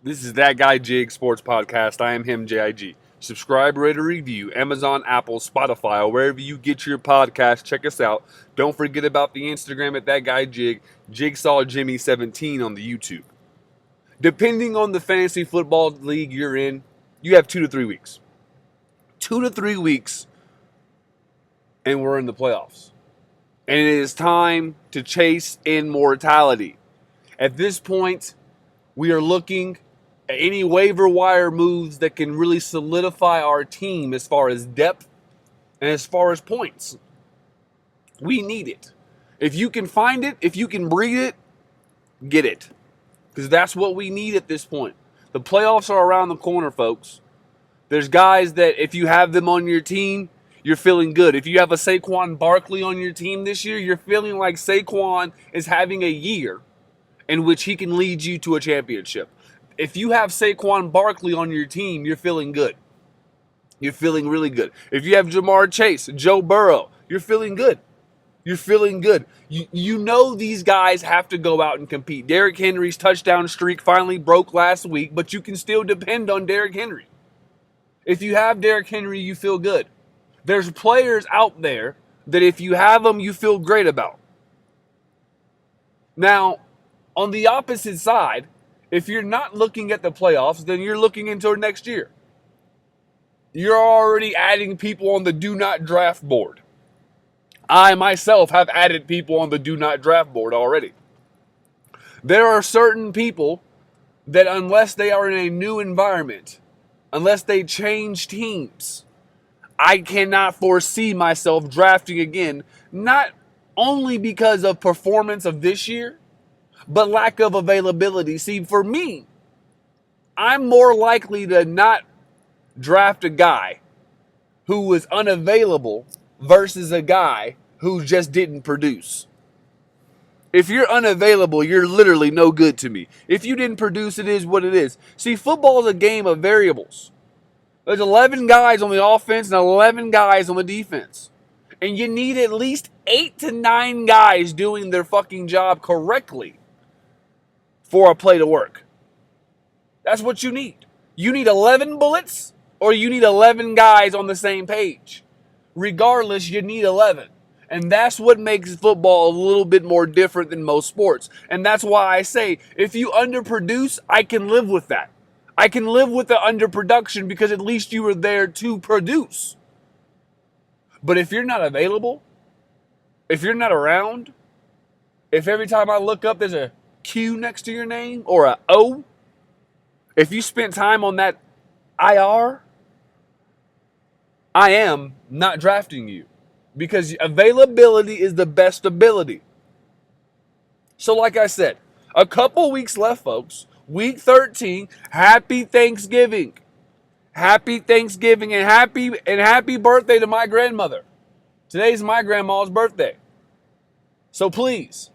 This is That Guy Jig Sports Podcast. I am him, JIG. Subscribe, rate, or review. Amazon, Apple, Spotify, or wherever you get your podcast. Check us out. Don't forget about the Instagram at That Guy Jig. Jigsaw Jimmy 17 on the YouTube. Depending on the fantasy football league you're in, you have 2 to 3 weeks. 2 to 3 weeks, and we're in the playoffs. And it is time to chase immortality. At this point, we are looking at any waiver wire moves that can really solidify our team as far as depth and as far as points. We need it. If you can find it, if you can breed it, get it. Because that's what we need at this point. The playoffs are around the corner, folks. There's guys that if you have them on your team, you're feeling good. If you have a Saquon Barkley on your team this year, you're feeling like Saquon is having a year in which he can lead you to a championship. If you have Saquon Barkley on your team, you're feeling good. You're feeling really good. If you have Jamar Chase, Joe Burrow, you're feeling good. You're feeling good. You know these guys have to go out and compete. Derrick Henry's touchdown streak finally broke last week, but you can still depend on Derrick Henry. If you have Derrick Henry, you feel good. There's players out there that if you have them, you feel great about. Now, on the opposite side, if you're not looking at the playoffs, then you're looking into next year. You're already adding people on the do not draft board. I myself have added people on the do not draft board already. There are certain people that unless they are in a new environment, unless they change teams, I cannot foresee myself drafting again, not only because of performance of this year, but lack of availability. See, for me, I'm more likely to not draft a guy who was unavailable versus a guy who just didn't produce. If you're unavailable, you're literally no good to me. If you didn't produce, it is what it is. See, football is a game of variables. There's 11 guys on the offense and 11 guys on the defense. And you need at least 8 to 9 guys doing their fucking job correctly for a play to work. That's what you need. You need 11 bullets or you need 11 guys on the same page. Regardless, you need 11. And that's what makes football a little bit more different than most sports. And that's why I say, if you underproduce, I can live with that. I can live with the underproduction because at least you were there to produce. But if you're not available, if you're not around, if every time I look up there's a Q next to your name or a O, if you spent time on that IR, I am not drafting you because availability is the best ability. So like I said, a couple weeks left, folks. Week 13, happy Thanksgiving. Happy Thanksgiving and happy birthday to my grandmother. Today's my grandma's birthday. So please,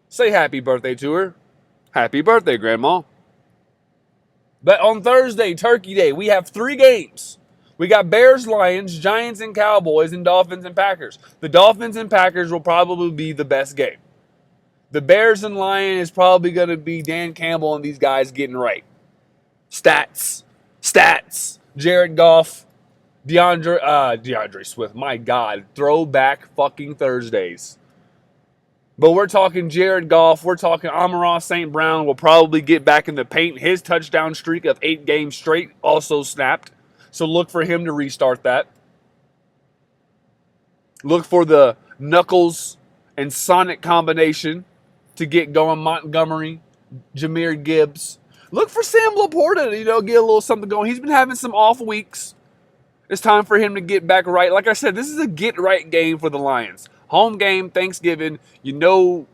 say happy birthday to her. Happy birthday, Grandma. But on Thursday, Turkey Day, we have 3 games. We got Bears, Lions, Giants, and Cowboys, and Dolphins and Packers. The Dolphins and Packers will probably be the best game. The Bears and Lions is probably going to be Dan Campbell and these guys getting right. Stats. Jared Goff, DeAndre Swift. My God, throwback fucking Thursdays. But we're talking Jared Goff. We're talking Amon-Ra St. Brown will probably get back in the paint. His touchdown streak of 8 games straight also snapped. So look for him to restart that. Look for the Knuckles and Sonic combination to get going. Montgomery, Jahmyr Gibbs. Look for Sam Laporta to, get a little something going. He's been having some off weeks. It's time for him to get back right. Like I said, this is a get-right game for the Lions. Home game, Thanksgiving. You know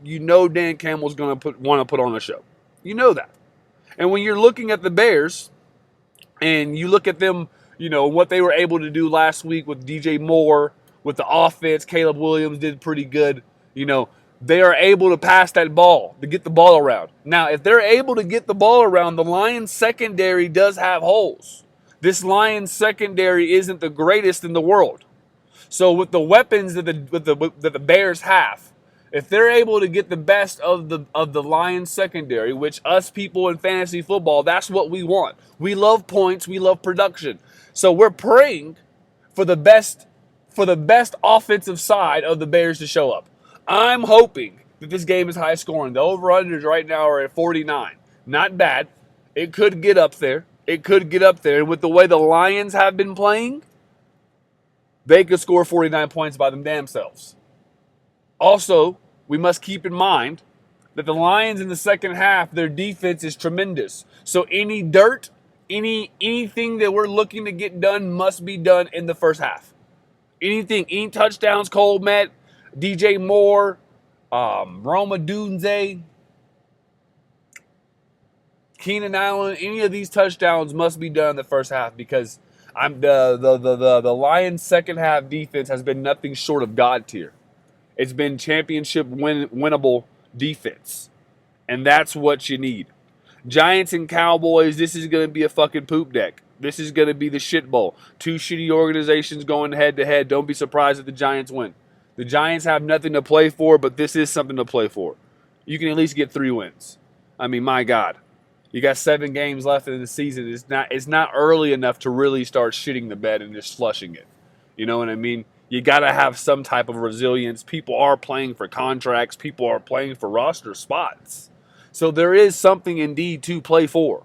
Dan Campbell's going to want to put on a show. You know that. And when you're looking at the Bears and you look at them, what they were able to do last week with DJ Moore, with the offense, Caleb Williams did pretty good. They are able to pass that ball, to get the ball around. Now, if they're able to get the ball around, the Lions secondary does have holes. This Lions secondary isn't the greatest in the world. So with the weapons that the Bears have, If they're able to get the best of the Lions secondary, which us people in fantasy football, that's what we want. We love points, we love production. So we're praying for the best offensive side of the Bears to show up. I'm hoping that this game is high scoring. The over-unders right now are at 49. Not bad. It could get up there. And with the way the Lions have been playing, they could score 49 points by them damn selves. Also, we must keep in mind that the Lions in the second half, their defense is tremendous. So any dirt, anything that we're looking to get done must be done in the first half. Any touchdowns, Cole Met, DJ Moore, Roma Dunze, Keenan Allen, any of these touchdowns must be done in the first half because the Lions' second half defense has been nothing short of God tier. It's been championship winnable defense, and that's what you need. Giants and Cowboys, this is going to be a fucking poop deck. This is going to be the shit bowl. Two shitty organizations going head-to-head. Don't be surprised if the Giants win. The Giants have nothing to play for, but this is something to play for. You can at least get 3 wins. I mean, my God. You got 7 games left in the season. It's not early enough to really start shitting the bed and just flushing it. You know what I mean? You got to have some type of resilience. People are playing for contracts. People are playing for roster spots. So there is something indeed to play for.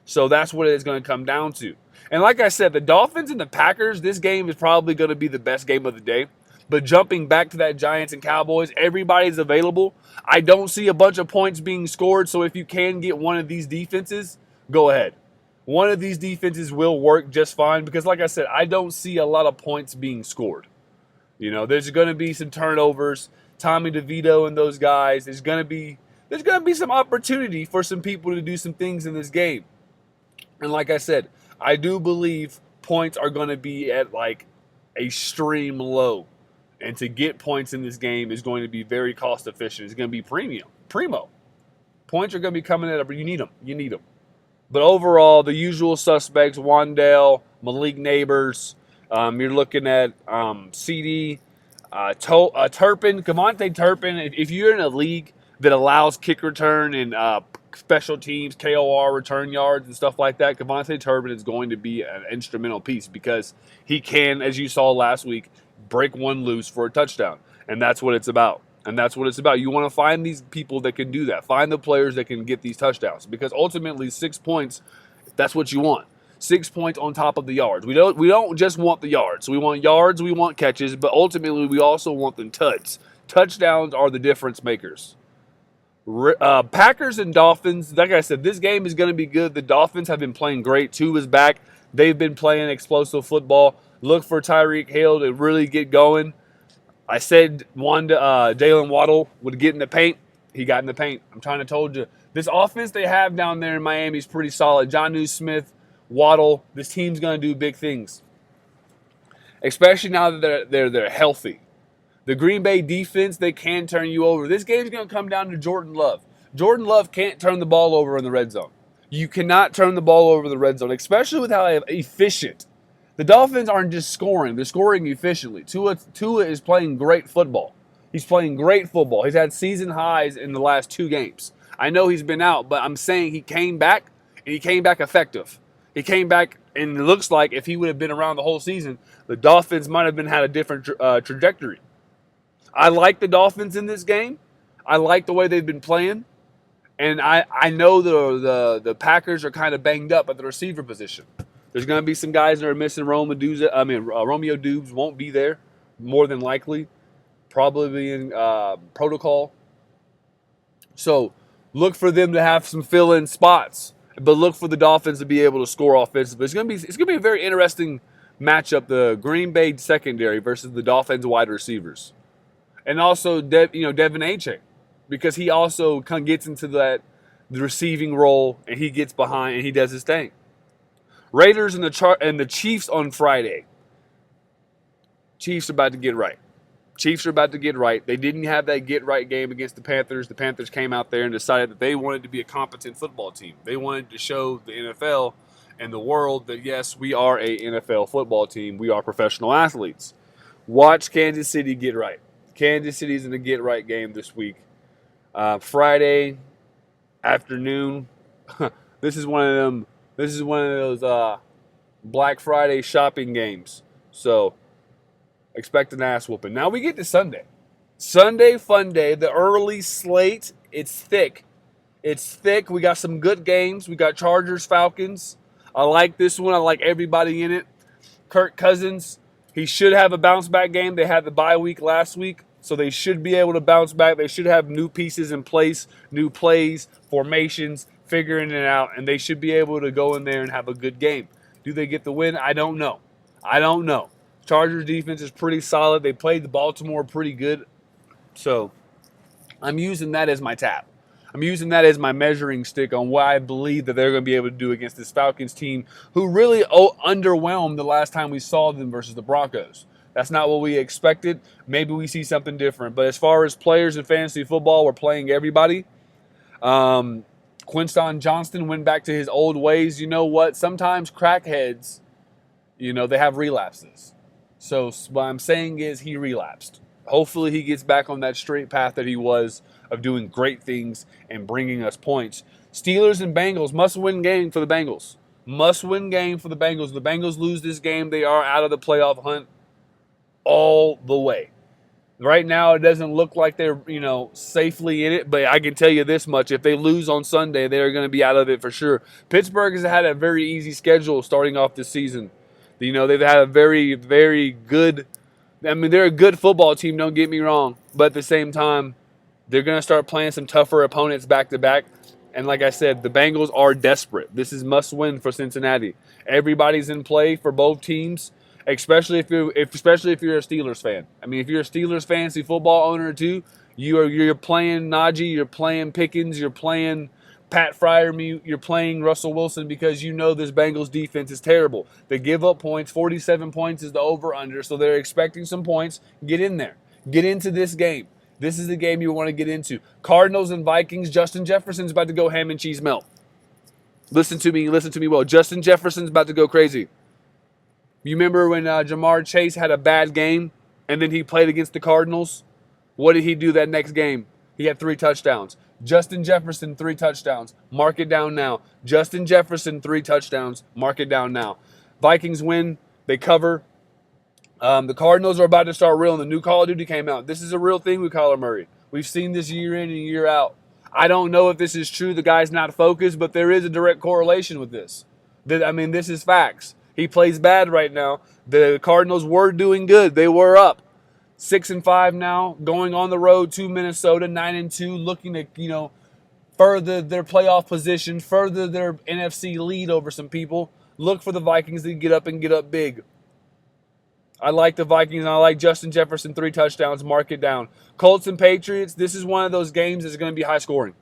So that's what it's going to come down to. And like I said, the Dolphins and the Packers, this game is probably going to be the best game of the day. But jumping back to that Giants and Cowboys, everybody's available. I don't see a bunch of points being scored. So if you can get one of these defenses, go ahead. One of these defenses will work just fine because, like I said, I don't see a lot of points being scored. You know, there's going to be some turnovers. Tommy DeVito and those guys. There's going to be some opportunity for some people to do some things in this game. And like I said, I do believe points are going to be at like a stream low. And to get points in this game is going to be very cost efficient. It's going to be primo. Points are going to be coming at it. You need them. But overall, the usual suspects, Wandale, Malik Neighbors. You're looking at CD, Turpin, KaVontae Turpin. If you're in a league that allows kick return and special teams, KOR return yards and stuff like that, KaVontae Turpin is going to be an instrumental piece because he can, as you saw last week, break one loose for a touchdown. And that's what it's about. You want to find these people that can do that. Find the players that can get these touchdowns because ultimately 6 points, that's what you want. 6 points on top of the yards. We don't just want the yards. We want yards, we want catches, but ultimately we also want them tuds. Touchdowns are the difference makers. Packers and Dolphins, like I said, this game is going to be good. The Dolphins have been playing great. Tua is back. They've been playing explosive football. Look for Tyreek Hill to really get going. I said Jalen Waddle would get in the paint. He got in the paint. I'm trying to told you. This offense they have down there in Miami is pretty solid. Jonnu Smith, Waddle, this team's going to do big things. Especially now that they're healthy. The Green Bay defense, they can turn you over. This game's going to come down to Jordan Love. Jordan Love can't turn the ball over in the red zone. You cannot turn the ball over in the red zone, especially with how efficient. The Dolphins aren't just scoring. They're scoring efficiently. Tua is playing great football. He's playing great football. He's had season highs in the last 2 games. I know he's been out, but I'm saying he came back, and he came back effective. He came back, and it looks like if he would have been around the whole season, the Dolphins might have had a different trajectory. I like the Dolphins in this game. I like the way they've been playing. And I know the Packers are kind of banged up at the receiver position. There's going to be some guys that are missing. Romeo Dubes won't be there, more than likely. Probably in protocol. So look for them to have some fill-in spots. But look for the Dolphins to be able to score offensively. It's going to be a very interesting matchup, the Green Bay secondary versus the Dolphins wide receivers. And also, Devin Achane, because he also kind of gets into the receiving role and he gets behind and he does his thing. Raiders and the Chiefs on Friday. Chiefs are about to get right. They didn't have that get-right game against the Panthers. The Panthers came out there and decided that they wanted to be a competent football team. They wanted to show the NFL and the world that, yes, we are a NFL football team. We are professional athletes. Watch Kansas City get right. Kansas City's in the get-right game this week. Friday afternoon. This is one of them. This is one of those Black Friday shopping games. So expect an ass whooping. Now we get to Sunday. Sunday fun day. The early slate. It's thick. It's thick. We got some good games. We got Chargers, Falcons. I like this one. I like everybody in it. Kirk Cousins, he should have a bounce back game. They had the bye week last week, so they should be able to bounce back. They should have new pieces in place, new plays, formations, figuring it out, and they should be able to go in there and have a good game. Do they get the win? I don't know. Chargers defense is pretty solid. They played the Baltimore pretty good, so I'm using that as my tap. I'm using that as my measuring stick on what I believe that they're going to be able to do against this Falcons team who really underwhelmed the last time we saw them versus the Broncos. That's not what we expected. Maybe we see something different. But as far as players in fantasy football, we're playing everybody. Quinton Johnston went back to his old ways. You know what? Sometimes crackheads, they have relapses. So what I'm saying is he relapsed. Hopefully he gets back on that straight path that he was of doing great things and bringing us points. Steelers and Bengals, must-win game for the Bengals. Must-win game for the Bengals. If the Bengals lose this game, they are out of the playoff hunt all the way. Right now, it doesn't look like they're, safely in it, but I can tell you this much. If they lose on Sunday, they're going to be out of it for sure. Pittsburgh has had a very easy schedule starting off this season. They've had a very, very good they're a good football team, don't get me wrong. But at the same time, they're going to start playing some tougher opponents back-to-back. And like I said, the Bengals are desperate. This is must-win for Cincinnati. Everybody's in play for both teams, especially if you're a Steelers fan. If you're a Steelers fantasy football owner too, you're playing Najee, you're playing Pickens, you're playing Pat Freiermuth, you're playing Russell Wilson because this Bengals defense is terrible. They give up points. 47 points is the over-under, so they're expecting some points. Get in there. Get into this game. This is the game you want to get into. Cardinals and Vikings, Justin Jefferson's about to go ham and cheese melt. Listen to me well. Justin Jefferson's about to go crazy. You remember when Jamar Chase had a bad game and then he played against the Cardinals? What did he do that next game? He had 3 touchdowns. Justin Jefferson, 3 touchdowns. Mark it down now. Justin Jefferson, 3 touchdowns. Mark it down now. Vikings win. They cover. The Cardinals are about to start reeling. The new Call of Duty came out. This is a real thing with Kyler Murray. We've seen this year in and year out. I don't know if this is true. The guy's not focused, but there is a direct correlation with this. This is facts. He plays bad right now. The Cardinals were doing good. They were up 6-5 now, going on the road to Minnesota, 9-2, looking to further their playoff position, further their NFC lead over some people. Look for the Vikings to get up big. I like the Vikings, and I like Justin Jefferson, 3 touchdowns. Mark it down. Colts and Patriots, this is one of those games that's going to be high scoring.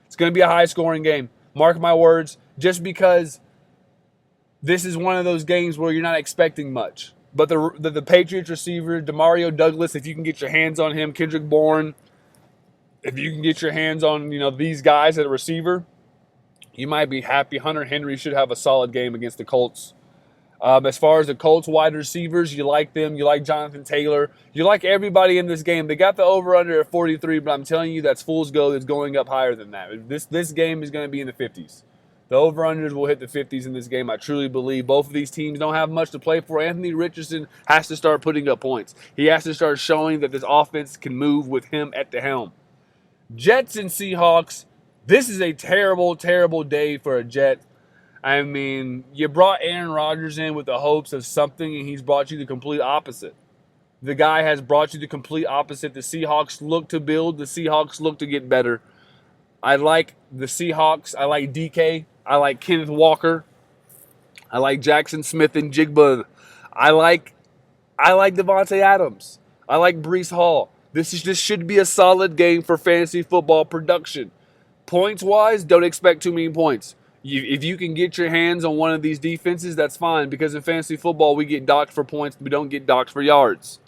It's going to be a high scoring game. Mark my words, just because this is one of those games where you're not expecting much. But the Patriots receiver, Demario Douglas, if you can get your hands on him, Kendrick Bourne, if you can get your hands on these guys at a receiver, you might be happy. Hunter Henry should have a solid game against the Colts. As far as the Colts wide receivers, you like them. You like Jonathan Taylor. You like everybody in this game. They got the over-under at 43, but I'm telling you that's fool's gold. It's going up higher than that. This game is going to be in the 50s. The over-unders will hit the 50s in this game. I truly believe both of these teams don't have much to play for. Anthony Richardson has to start putting up points. He has to start showing that this offense can move with him at the helm. Jets and Seahawks, this is a terrible, terrible day for a Jet. You brought Aaron Rodgers in with the hopes of something, and he's brought you the complete opposite. The guy has brought you the complete opposite. The Seahawks look to build. The Seahawks look to get better. I like the Seahawks. I like DK. I like Kenneth Walker. I like Jackson Smith and Jigba. I like Devontae Adams. I like Breece Hall. This should be a solid game for fantasy football production. Points-wise, don't expect too many points. If you can get your hands on one of these defenses, that's fine, because in fantasy football, we get docked for points. We don't get docked for yards.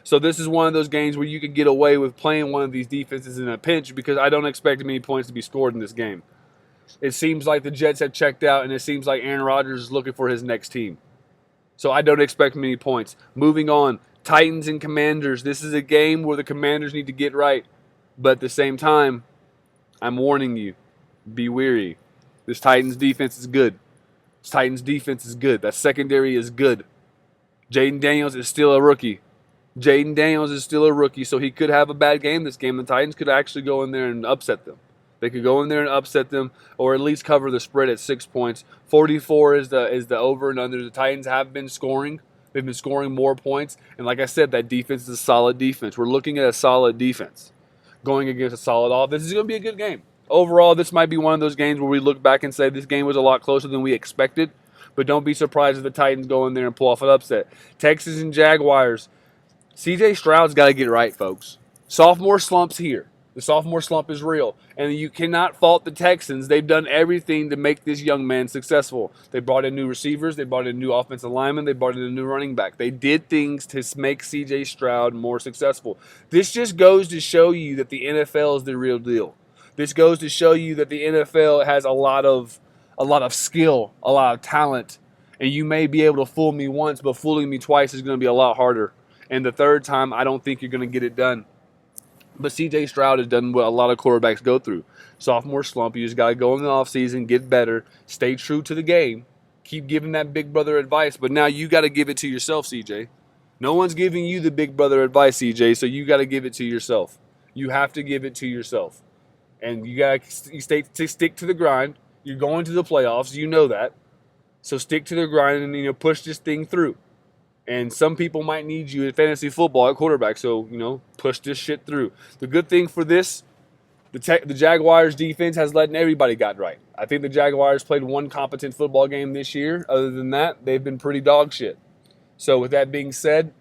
So this is one of those games where you could get away with playing one of these defenses in a pinch, because I don't expect many points to be scored in this game. It seems like the Jets have checked out, and it seems like Aaron Rodgers is looking for his next team. So I don't expect many points. Moving on, Titans and Commanders. This is a game where the Commanders need to get right. But at the same time, I'm warning you, be weary. This Titans defense is good. This Titans defense is good. That secondary is good. Jaden Daniels is still a rookie. So he could have a bad game this game. The Titans could actually go in there and upset them. They could go in there and upset them, or at least cover the spread at 6 points. 44 is the over and under. The Titans have been scoring. They've been scoring more points. And like I said, that defense is a solid defense. We're looking at a solid defense going against a solid offense. This is going to be a good game. Overall, this might be one of those games where we look back and say this game was a lot closer than we expected. But don't be surprised if the Titans go in there and pull off an upset. Texans and Jaguars. CJ Stroud's got to get right, folks. Sophomore slump's here. The sophomore slump is real. And you cannot fault the Texans. They've done everything to make this young man successful. They brought in new receivers. They brought in new offensive linemen. They brought in a new running back. They did things to make CJ Stroud more successful. This just goes to show you that the NFL is the real deal. This goes to show you that the NFL has a lot of skill, a lot of talent. And you may be able to fool me once, but fooling me twice is going to be a lot harder. And the third time, I don't think you're going to get it done. But C.J. Stroud has done what a lot of quarterbacks go through. Sophomore slump. You just got to go in the offseason, get better, stay true to the game, keep giving that big brother advice. But now you got to give it to yourself, C.J. No one's giving you the big brother advice, C.J., so you got to give it to yourself. You have to give it to yourself. And you got to stick to the grind. You're going to the playoffs. You know that. So stick to the grind and, push this thing through. And some people might need you in fantasy football at quarterback. So, push this shit through. The good thing for this, the Jaguars defense has let everybody got right. I think the Jaguars played one competent football game this year. Other than that, they've been pretty dog shit. So with that being said,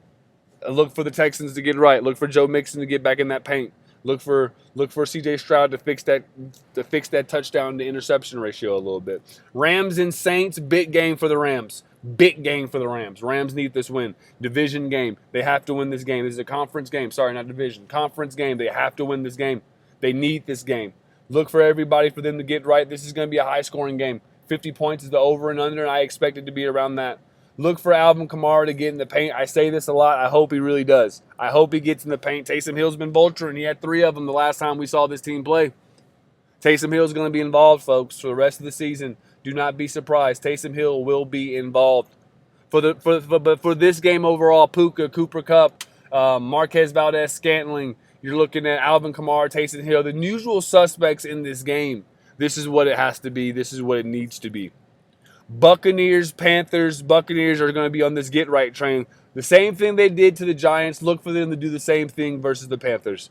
look for the Texans to get right. Look for Joe Mixon to get back in that paint. Look for C.J. Stroud to fix that touchdown to interception ratio a little bit. Rams and Saints, big game for the Rams. Big game for the Rams. Rams need this win. Division game. They have to win this game. This is a conference game. Sorry, not division. Conference game. They have to win this game. They need this game. Look for everybody for them to get right. This is going to be a high-scoring game. 50 points is the over and under, and I expect it to be around that. Look for Alvin Kamara to get in the paint. I say this a lot. I hope he really does. I hope he gets in the paint. Taysom Hill's been vulturing. He had 3 of them the last time we saw this team play. Taysom Hill's going to be involved, folks, for the rest of the season. Do not be surprised. Taysom Hill will be involved. For this game overall, Puka, Cooper Kupp, Marquez Valdez-Scantling, you're looking at Alvin Kamara, Taysom Hill, the usual suspects in this game. This is what it has to be. This is what it needs to be. Buccaneers, Panthers, Buccaneers are going to be on this get-right train. The same thing they did to the Giants, look for them to do the same thing versus the Panthers.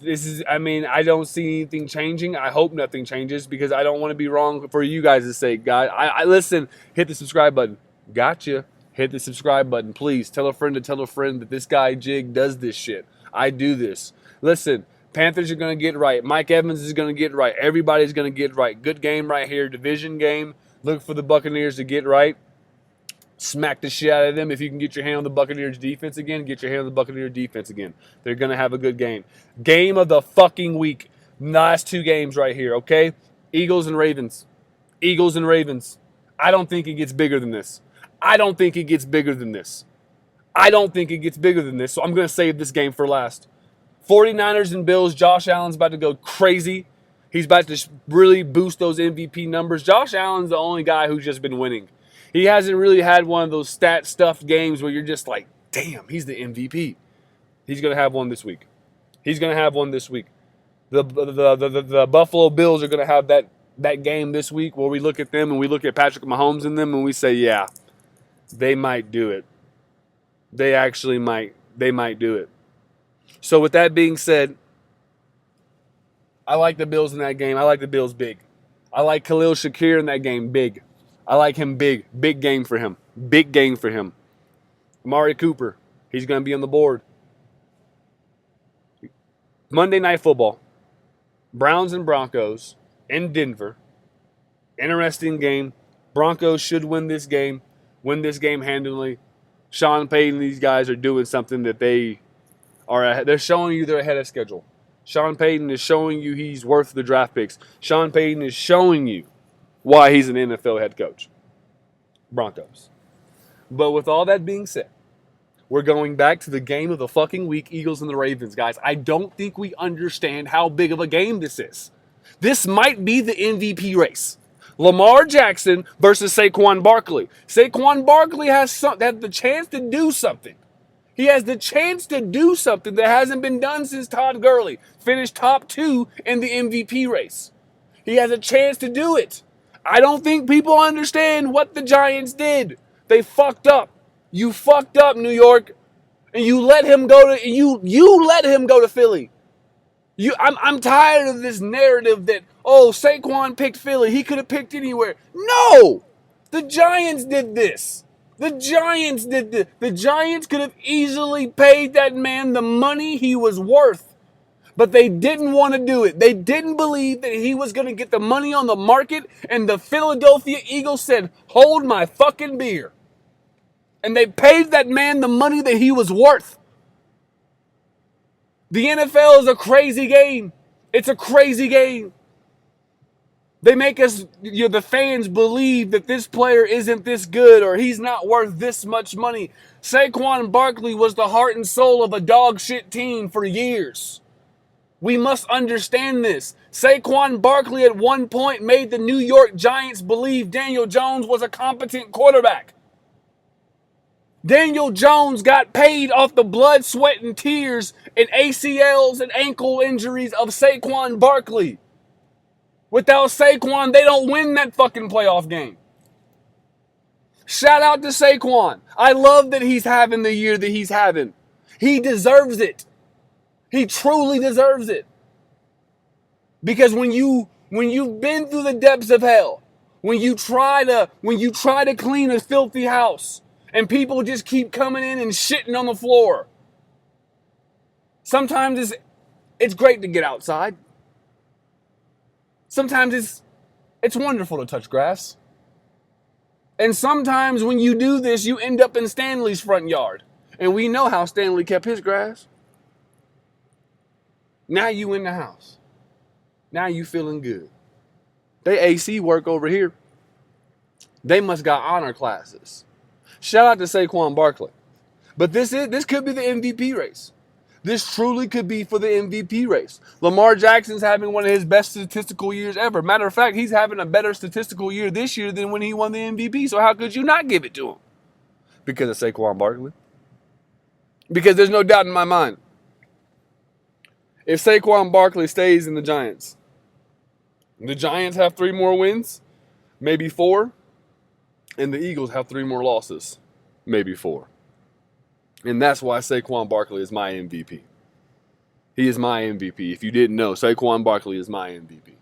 I don't see anything changing. I hope nothing changes because I don't want to be wrong for you guys' sake, guys. I listen, hit the subscribe button. Gotcha. Hit the subscribe button, please. Tell a friend to tell a friend that this guy, Jig, does this shit. I do this. Listen, Panthers are going to get right. Mike Evans is going to get right. Everybody's going to get right. Good game right here. Division game. Look for the Buccaneers to get right. Smack the shit out of them. If you can get your hand on the Buccaneers defense again, get your hand on the Buccaneers defense again. They're going to have a good game. Game of the fucking week. Last 2 games right here, okay? Eagles and Ravens. Eagles and Ravens. I don't think it gets bigger than this. So I'm going to save this game for last. 49ers and Bills. Josh Allen's about to go crazy. He's about to really boost those MVP numbers. Josh Allen's the only guy who's just been winning. He hasn't really had one of those stat-stuffed games where you're just like, damn, he's the MVP. He's going to have one this week. The Buffalo Bills are going to have that game this week where we look at them and we look at Patrick Mahomes in them and we say, yeah, they might do it. They actually might. They might do it. So with that being said, I like the Bills in that game. I like the Bills big. I like Khalil Shakir in that game big. I like him big. Big game for him. Amari Cooper, he's going to be on the board. Monday Night Football. Browns and Broncos in Denver. Interesting game. Broncos should win this game handily. Sean Payton, these guys are doing something that they're showing you they're ahead of schedule. Sean Payton is showing you he's worth the draft picks. Sean Payton is showing you why he's an NFL head coach. Broncos. But with all that being said, We're going back to the game of the fucking week, Eagles and the Ravens, guys. I don't think we understand how big of a game this is. This might be the MVP race. Lamar Jackson versus Saquon Barkley. Saquon Barkley has the chance to do something. He has the chance to do something that hasn't been done since Todd Gurley finished top 2 in the MVP race. He has a chance to do it. I don't think people understand what the Giants did. They fucked up. You fucked up, New York, and you let him go to you let him go to Philly. I'm tired of this narrative that, oh, Saquon picked Philly. He could have picked anywhere. No! The Giants did this. The Giants did this. The Giants could have easily paid that man the money he was worth. But they didn't want to do it. They didn't believe that he was going to get the money on the market. And the Philadelphia Eagles said, hold my fucking beer. And they paid that man the money that he was worth. The NFL is a crazy game. It's a crazy game. They make us, the fans, believe that this player isn't this good or he's not worth this much money. Saquon Barkley was the heart and soul of a dog shit team for years. We must understand this. Saquon Barkley at one point made the New York Giants believe Daniel Jones was a competent quarterback. Daniel Jones got paid off the blood, sweat, and tears and ACLs and ankle injuries of Saquon Barkley. Without Saquon, they don't win that fucking playoff game. Shout out to Saquon. I love that he's having the year that he's having. He deserves it. He truly deserves it. Because when you've been through the depths of hell, when you try to clean a filthy house, and people just keep coming in and shitting on the floor. Sometimes it's great to get outside. Sometimes it's wonderful to touch grass. And sometimes when you do this, you end up in Stanley's front yard. And we know how Stanley kept his grass. Now you in the house. Now you feeling good. They AC work over here. They must got honor classes. Shout out to Saquon Barkley. But this could be the MVP race. This truly could be for the MVP race. Lamar Jackson's having one of his best statistical years ever. Matter of fact, he's having a better statistical year this year than when he won the MVP. So how could you not give it to him? Because of Saquon Barkley. Because there's no doubt in my mind. If Saquon Barkley stays in the Giants have 3 more wins, maybe 4. And the Eagles have 3 more losses, maybe 4. And that's why Saquon Barkley is my MVP. He is my MVP. If you didn't know, Saquon Barkley is my MVP.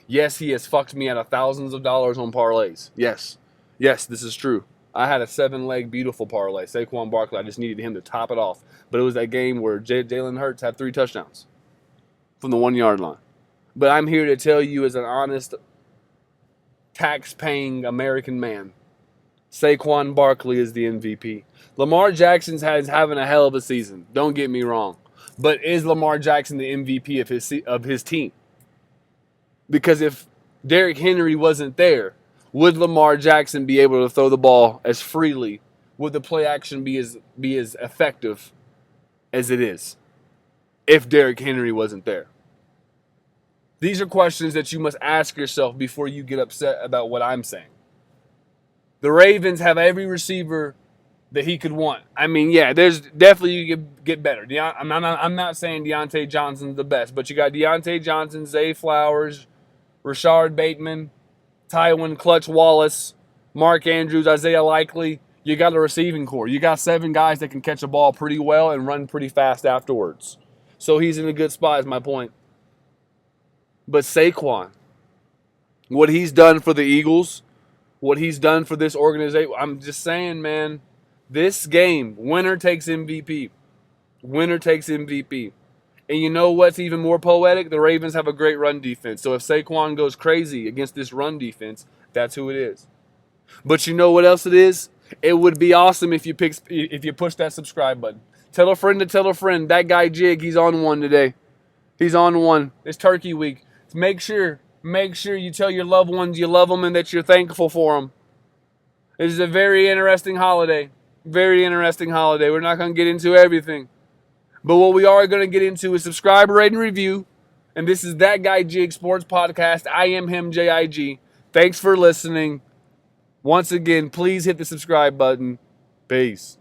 Yes, he has fucked me out of thousands of dollars on parlays. Yes, this is true. I had a 7-leg beautiful parlay. Saquon Barkley, I just needed him to top it off. But it was that game where Jalen Hurts had 3 touchdowns from the 1-yard line. But I'm here to tell you as an honest, tax-paying American man, Saquon Barkley is the MVP. Lamar Jackson's having a hell of a season. Don't get me wrong. But is Lamar Jackson the MVP of his team? Because if Derrick Henry wasn't there, would Lamar Jackson be able to throw the ball as freely? Would the play action be as effective as it is if Derrick Henry wasn't there? These are questions that you must ask yourself before you get upset about what I'm saying. The Ravens have every receiver that he could want. I mean, yeah, there's definitely you could get better. I'm not saying Deontay Johnson's the best, but you got Deontay Johnson, Zay Flowers, Rashard Bateman, Tywin Clutch Wallace, Mark Andrews, Isaiah Likely. You got a receiving core. You got 7 guys that can catch a ball pretty well and run pretty fast afterwards. So he's in a good spot is my point. But Saquon, what he's done for the Eagles, what he's done for this organization, I'm just saying, man, this game, winner takes MVP. Winner takes MVP. And you know what's even more poetic? The Ravens have a great run defense. So if Saquon goes crazy against this run defense, that's who it is. But you know what else it is? It would be awesome if you push that subscribe button. Tell a friend to tell a friend. That guy Jig, he's on one today. He's on one. It's Turkey Week. Make sure you tell your loved ones you love them and that you're thankful for them. This is a very interesting holiday. very interesting holiday. We're not going to get into everything. But what we are going to get into is subscribe, rate, and review. And this is That Guy Jig Sports Podcast. I am him, JIG. Thanks for listening. Once again, please hit the subscribe button. Peace.